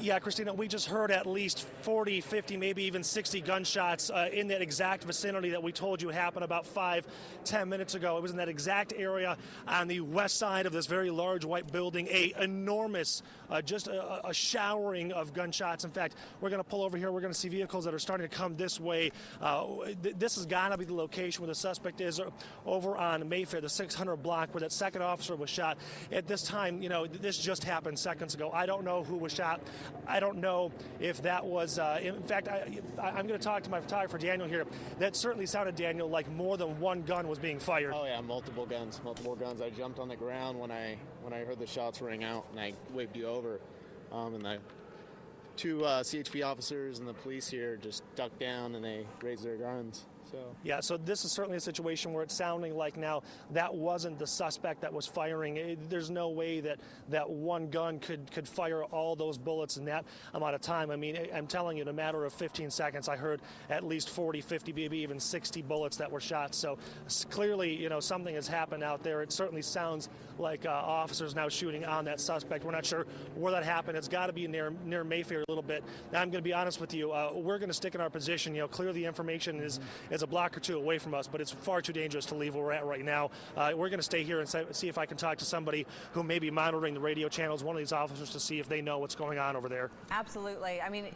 Yeah, Christina, we just heard at least 40, 50, maybe even 60 gunshots in that exact vicinity that we told you happened about 5-10 minutes ago. It was in that exact area on the west side of this very large white building, a enormous, just a showering of gunshots. In fact, we're going to pull over here. We're going to see vehicles that are starting to come this way. This has got to be the location where the suspect is, over on Mayfair, the 600 block, where that second officer was shot. At this time, this just happened seconds ago. I don't know who was shot. I don't know if that was, in fact, I'm going to talk to my photographer, Daniel, here. That certainly sounded, Daniel, like more than one gun was being fired. Oh, yeah, multiple guns. I jumped on the ground when I heard the shots ring out, and I waved you over. And the two CHP officers and the police here just ducked down, and they raised their guns. Yeah, so this is certainly a situation where it's sounding like now that wasn't the suspect that was firing. There's no way that one gun could fire all those bullets in that amount of time. I mean, I'm telling you, in a matter of 15 seconds, I heard at least 40, 50, maybe even 60 bullets that were shot. So clearly, something has happened out there. It certainly sounds like officers now shooting on that suspect. We're not sure where that happened. It's got to be near Mayfair a little bit. Now, I'm going to be honest with you. We're going to stick in our position. Clearly the information is a block or two away from us, but it's far too dangerous to leave where we're at right now. We're going to stay here and see if I can talk to somebody who may be monitoring the radio channels, one of these officers, to see if they know what's going on over there. Absolutely. I mean,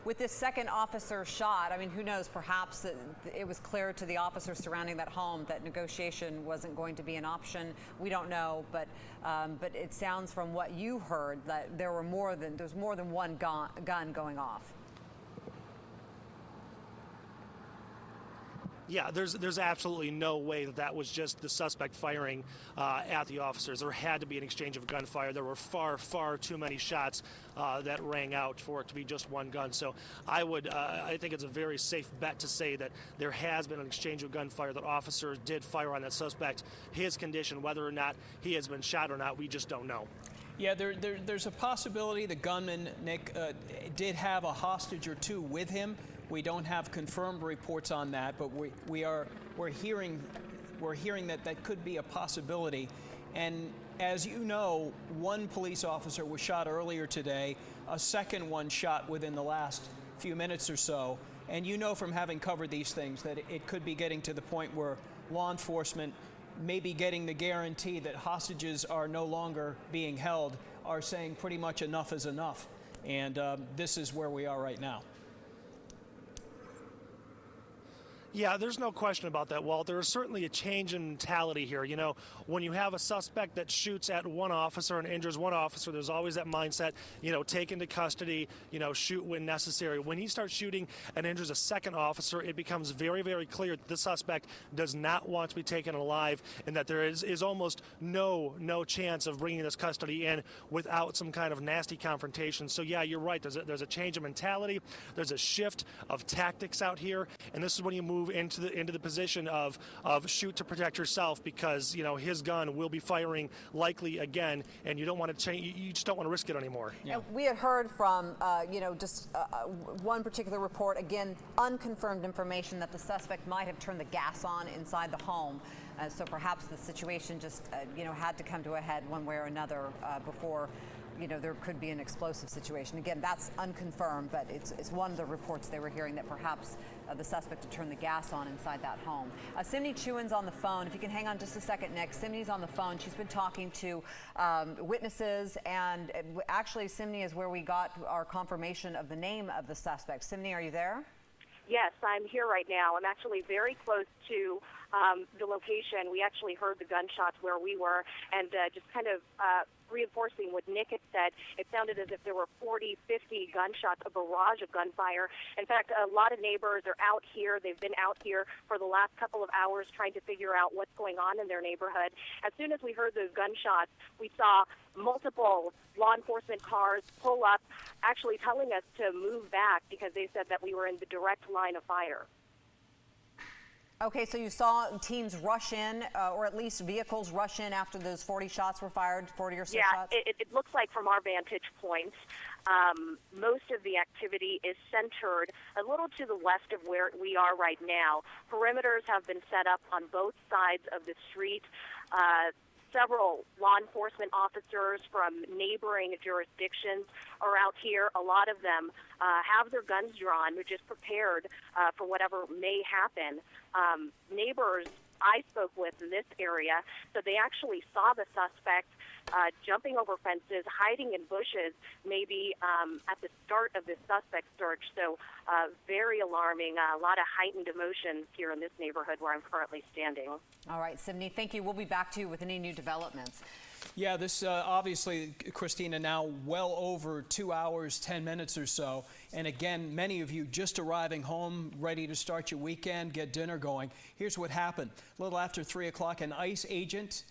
with this second officer shot, I mean, who knows, perhaps it was clear to the officers surrounding that home that negotiation wasn't going to be an option. We don't know, but it sounds from what you heard that there's more than one gun going off. Yeah, there's absolutely no way that was just the suspect firing at the officers. There had to be an exchange of gunfire. There were far, far too many shots that rang out for it to be just one gun. So I think it's a very safe bet to say that there has been an exchange of gunfire, that officers did fire on that suspect. His condition, whether or not he has been shot or not, we just don't know. Yeah, there's a possibility the gunman, Nick, did have a hostage or two with him. We don't have confirmed reports on that, but we're hearing that could be a possibility. And as you know, one police officer was shot earlier today, a second one shot within the last few minutes or so. And you know from having covered these things that it could be getting to the point where law enforcement, maybe getting the guarantee that hostages are no longer being held, are saying pretty much enough is enough. And this is where we are right now. Yeah, there's no question about that, Walt. There is certainly a change in mentality here. When you have a suspect that shoots at one officer and injures one officer, there's always that mindset, take into custody, shoot when necessary. When he starts shooting and injures a second officer, it becomes very, very clear that the suspect does not want to be taken alive, and that there is almost no chance of bringing this custody in without some kind of nasty confrontation. So yeah, you're right. There's a change of mentality. There's a shift of tactics out here, and this is when you move into the position of shoot to protect yourself, because his gun will be firing likely again, and you don't want to change. You just don't want to risk it anymore. Yeah. We had heard from one particular report, again unconfirmed information, that the suspect might have turned the gas on inside the home. So perhaps the situation just had to come to a head one way or another before there could be an explosive situation. Again, that's unconfirmed, but it's one of the reports they were hearing, that perhaps the suspect had turned the gas on inside that home. Simney Chewin's on the phone. If you can hang on just a second, Nick. Simney's on the phone. She's been talking to witnesses, and actually Simney is where we got our confirmation of the name of the suspect. Simney, are you there? Yes, I'm here right now. I'm actually very close to the location. We actually heard the gunshots where we were, and just kind of reinforcing what Nick had said, it sounded as if there were 40, 50 gunshots, a barrage of gunfire. In fact, a lot of neighbors are out here. They've been out here for the last couple of hours trying to figure out what's going on in their neighborhood. As soon as we heard those gunshots, we saw multiple law enforcement cars pull up, actually telling us to move back because they said that we were in the direct line of fire. Okay, so you saw teams rush in, or at least vehicles rush in after those 40 shots were fired, 40 or so shots? Yeah, it looks like from our vantage points, most of the activity is centered a little to the west of where we are right now. Perimeters have been set up on both sides of the street. several law enforcement officers from neighboring jurisdictions are out here. A lot of them have their guns drawn. They're just prepared for whatever may happen. Neighbors I spoke with in this area, so they actually saw the suspect jumping over fences, hiding in bushes, maybe at the start of the suspect search. So very alarming, a lot of heightened emotions here in this neighborhood where I'm currently standing. All right, Sydney, thank you. We'll be back to you with any new developments. Yeah, this obviously, Christina, now well over 2 hours, 10 minutes or so. And again, many of you just arriving home, ready to start your weekend, get dinner going. Here's what happened. A little after 3 o'clock, an ICE agent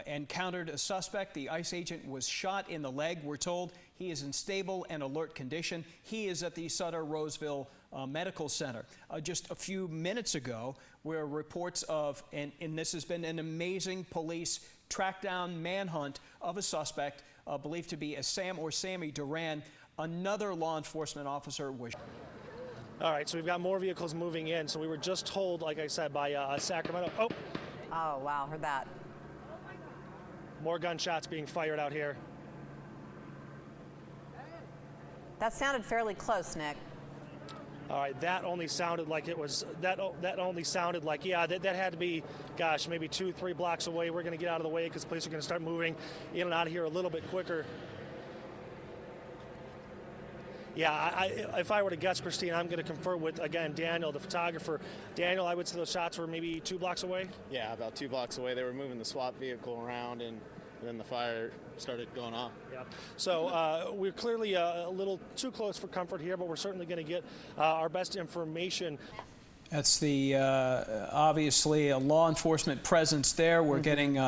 encountered a suspect. The ICE agent was shot in the leg, we're told. He is in stable and alert condition. He is at the Sutter Roseville Medical Center. Just a few minutes ago, where reports of, and this has been an amazing police track down manhunt of a suspect believed to be a Sammy Duran. Another law enforcement officer was. All right, so we've got more vehicles moving in. So we were just told, like I said, by Sacramento. Oh, wow, heard that. More gunshots being fired out here. That sounded fairly close, Nick. All right, that only sounded like it was, that only sounded like, yeah, that had to be, gosh, maybe 2-3 blocks away. We're going to get out of the way because police are going to start moving in and out of here a little bit quicker. Yeah, if I were to guess, Christine, I'm going to confer with, again, Daniel, the photographer. Daniel, I would say those shots were maybe 2 blocks away? Yeah, about 2 blocks away. They were moving the SWAT vehicle around, and then the fire started going off. Yeah. So we're clearly a little too close for comfort here, but we're certainly going to get our best information. That's the, obviously, a law enforcement presence there. We're getting,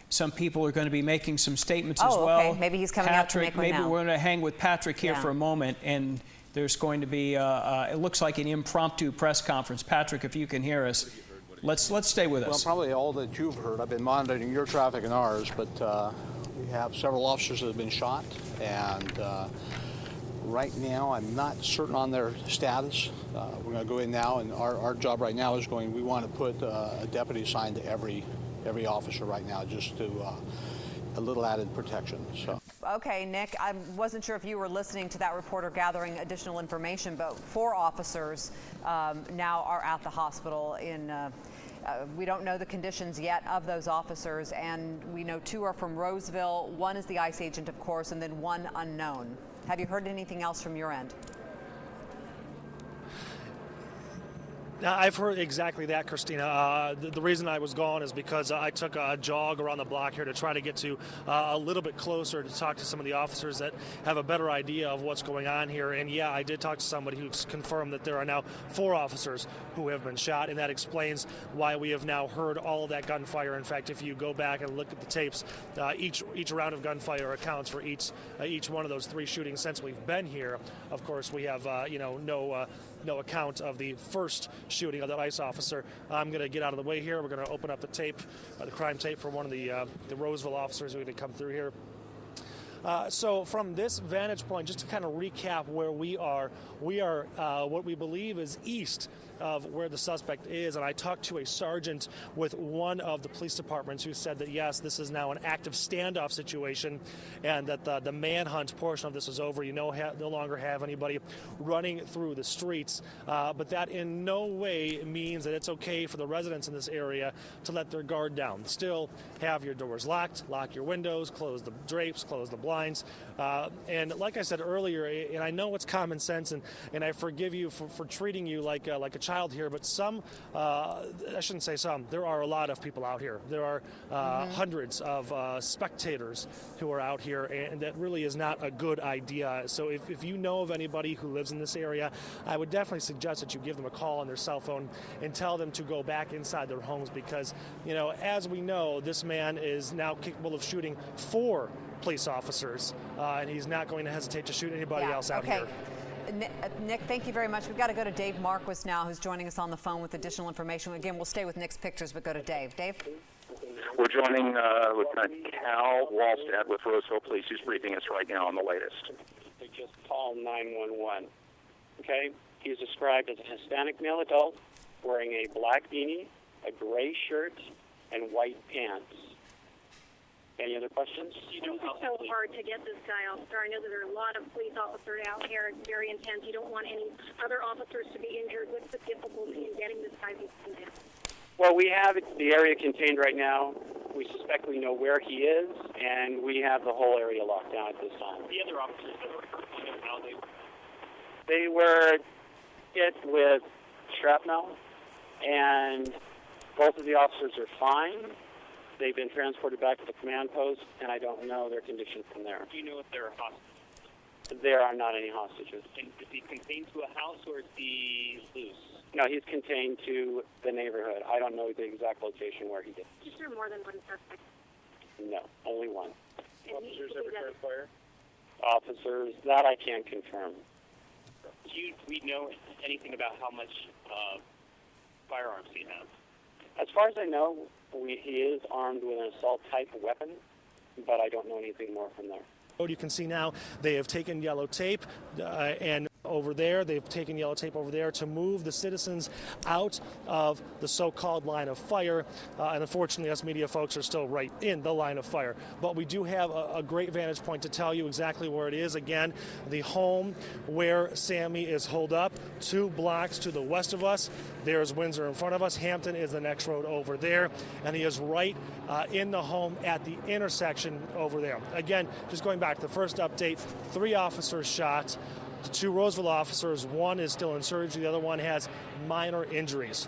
some people are going to be making some statements as well. Okay. Maybe he's coming out to make one maybe now. we're going to hang with Patrick here for a moment, and there's going to be, it looks like an impromptu press conference. Patrick, if you can hear us, let's stay with us. Well, probably all that you've heard. I've been monitoring your traffic and ours, but we have several officers that have been shot, and right now I'm not certain on their status. We're going to go in now, and our job right now is we want to put a deputy assigned to every officer right now, just to a little added protection. So. Okay, Nick, I wasn't sure if you were listening to that reporter gathering additional information, but 4 officers now are at the hospital. We don't know the conditions yet of those officers, and we know 2 are from Roseville. 1 is the ICE agent, of course, and then 1 unknown. Have you heard anything else from your end? I've heard exactly that, Christina. The reason I was gone is because I took a jog around the block here to try to get to a little bit closer to talk to some of the officers that have a better idea of what's going on here. And yeah, I did talk to somebody who's confirmed that there are now 4 officers who have been shot, and that explains why we have now heard all of that gunfire. In fact, if you go back and look at the tapes, each round of gunfire accounts for each one of those 3 shootings since we've been here. Of course, we have no account of the first shooting of that ICE officer. I'm going to get out of the way here. We're going to open up the tape, the crime tape for one of the Roseville officers who are going to come through here. So from this vantage point, just to kind of recap where we are what we believe is east of where the suspect is, and I talked to a sergeant with one of the police departments who said that yes, this is now an active standoff situation, and that the manhunt portion of this is over. You no longer have anybody running through the streets, but that in no way means that it's okay for the residents in this area to let their guard down. Still have your doors locked, lock your windows, close the drapes, close the blinds, and like I said earlier, and I know it's common sense, and I forgive you for treating you like a child here, but I shouldn't say some, there are a lot of people out here. There are hundreds of spectators who are out here, and that really is not a good idea. So if you know of anybody who lives in this area, I would definitely suggest that you give them a call on their cell phone and tell them to go back inside their homes, because, as we know, this man is now capable of shooting 4 police officers, and he's not going to hesitate to shoot anybody else out here. Nick, thank you very much. We've got to go to Dave Marquis now, who's joining us on the phone with additional information. Again, we'll stay with Nick's pictures, but go to Dave. Dave? We're joining Lieutenant Cal Wallstead with Roseville Police, who's briefing us right now on the latest. They just called 911. Okay? He's described as a Hispanic male adult wearing a black beanie, a gray shirt, and white pants. Any other questions? It's so hard to get this guy, officer. I know that there are a lot of police officers out here. It's very intense. You don't want any other officers to be injured. What's the difficulty in getting this guy contained? Well, we have the area contained right now. We suspect we know where he is, and we have the whole area locked down at this time. The other officers that were how they were hit with shrapnel, and both of the officers are fine. They've been transported back to the command post, and I don't know their condition from there. Do you know if there are hostages? There are not any hostages. And is he contained to a house or is he loose? No, he's contained to the neighborhood. I don't know the exact location where he is. Is there more than one suspect? No, only one. Officers ever returned fire? Officers, that I can't confirm. Do we know anything about how much firearms he has? As far as I know, he is armed with an assault-type weapon, but I don't know anything more from there. You can see now they have taken yellow tape and over there, they've taken yellow tape over there to move the citizens out of the so-called line of fire. And unfortunately, us media folks are still right in the line of fire. But we do have a great vantage point to tell you exactly where it is. Again, the home where Sammy is holed up, 2 blocks to the west of us. There's Windsor in front of us. Hampton is the next road over there. And he is right in the home at the intersection over there. Again, just going back to the first update, 3 officers shot. The 2 Roseville officers, one is still in surgery, the other one has minor injuries.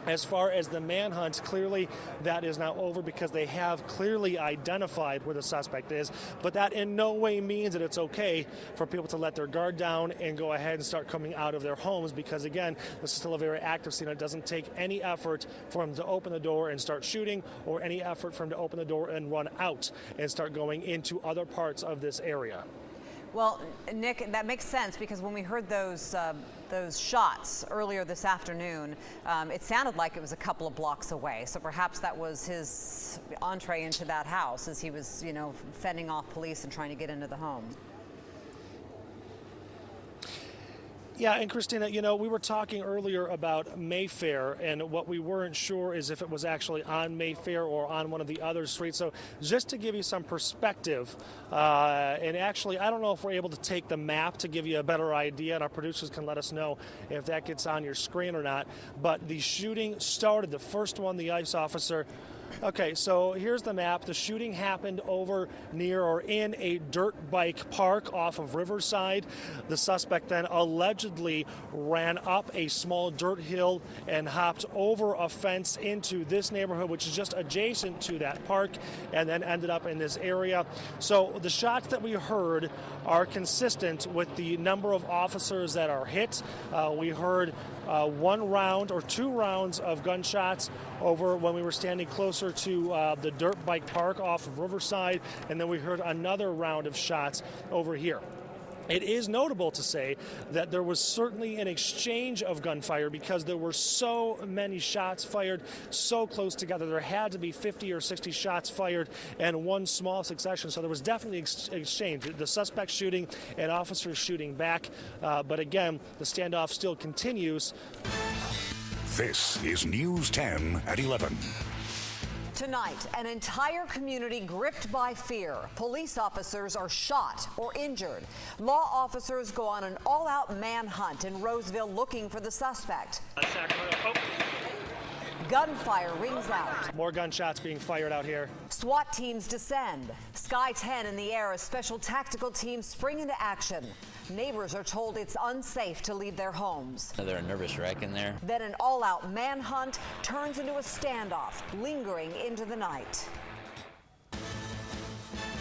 As far as the manhunt, clearly that is now over because they have clearly identified where the suspect is, but that in no way means that it's okay for people to let their guard down and go ahead and start coming out of their homes because, again, this is still a very active scene. It doesn't take any effort for them to open the door and start shooting or any effort for them to open the door and run out and start going into other parts of this area. Well, Nick, that makes sense because when we heard those shots earlier this afternoon, it sounded like it was a couple of blocks away. So perhaps that was his entree into that house as he was, fending off police and trying to get into the home. Yeah, and Christina, we were talking earlier about Mayfair, and what we weren't sure is if it was actually on Mayfair or on one of the other streets. So just to give you some perspective, and actually, I don't know if we're able to take the map to give you a better idea, and our producers can let us know if that gets on your screen or not. But the shooting started, the first one, the ICE officer. Okay, so here's the map. The shooting happened over near or in a dirt bike park off of Riverside. The suspect then allegedly ran up a small dirt hill and hopped over a fence into this neighborhood, which is just adjacent to that park, and then ended up in this area. So the shots that we heard are consistent with the number of officers that are hit. We heard 1 round or 2 rounds of gunshots over when we were standing closer to the dirt bike park off of Riverside, and then we heard another round of shots over here. It is notable to say that there was certainly an exchange of gunfire because there were so many shots fired so close together. There had to be 50 or 60 shots fired in one small succession. So there was definitely exchange. The suspect shooting and officers shooting back. But again, the standoff still continues. This is News 10 at 11. Tonight, an entire community gripped by fear. Police officers are shot or injured. Law officers go on an all-out manhunt in Roseville looking for the suspect. Gunfire rings out. More gunshots being fired out here. SWAT teams descend. Sky 10 in the air as special tactical teams spring into action. Neighbors are told it's unsafe to leave their homes. They're a nervous wreck in there. Then an all-out manhunt turns into a standoff, lingering into the night.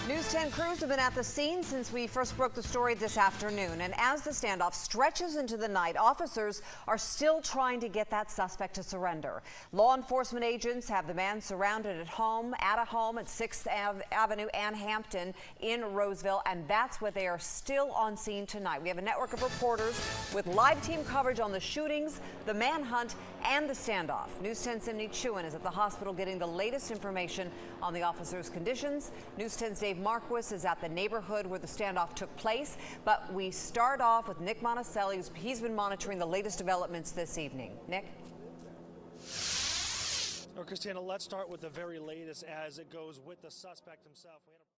News 10 crews have been at the scene since we first broke the story this afternoon. And as the standoff stretches into the night, officers are still trying to get that suspect to surrender. Law enforcement agents have the man surrounded at a home at 6th Avenue and Hampton in Roseville. And that's where they are still on scene tonight. We have a network of reporters with live team coverage on the shootings, the manhunt, and the standoff. News 10's Simney Chewin is at the hospital getting the latest information on the officers' conditions. News 10's Dave Marquis is at the neighborhood where the standoff took place. But we start off with Nick Monticelli. He's been monitoring the latest developments this evening. Nick? Christina, let's start with the very latest as it goes with the suspect himself. We had a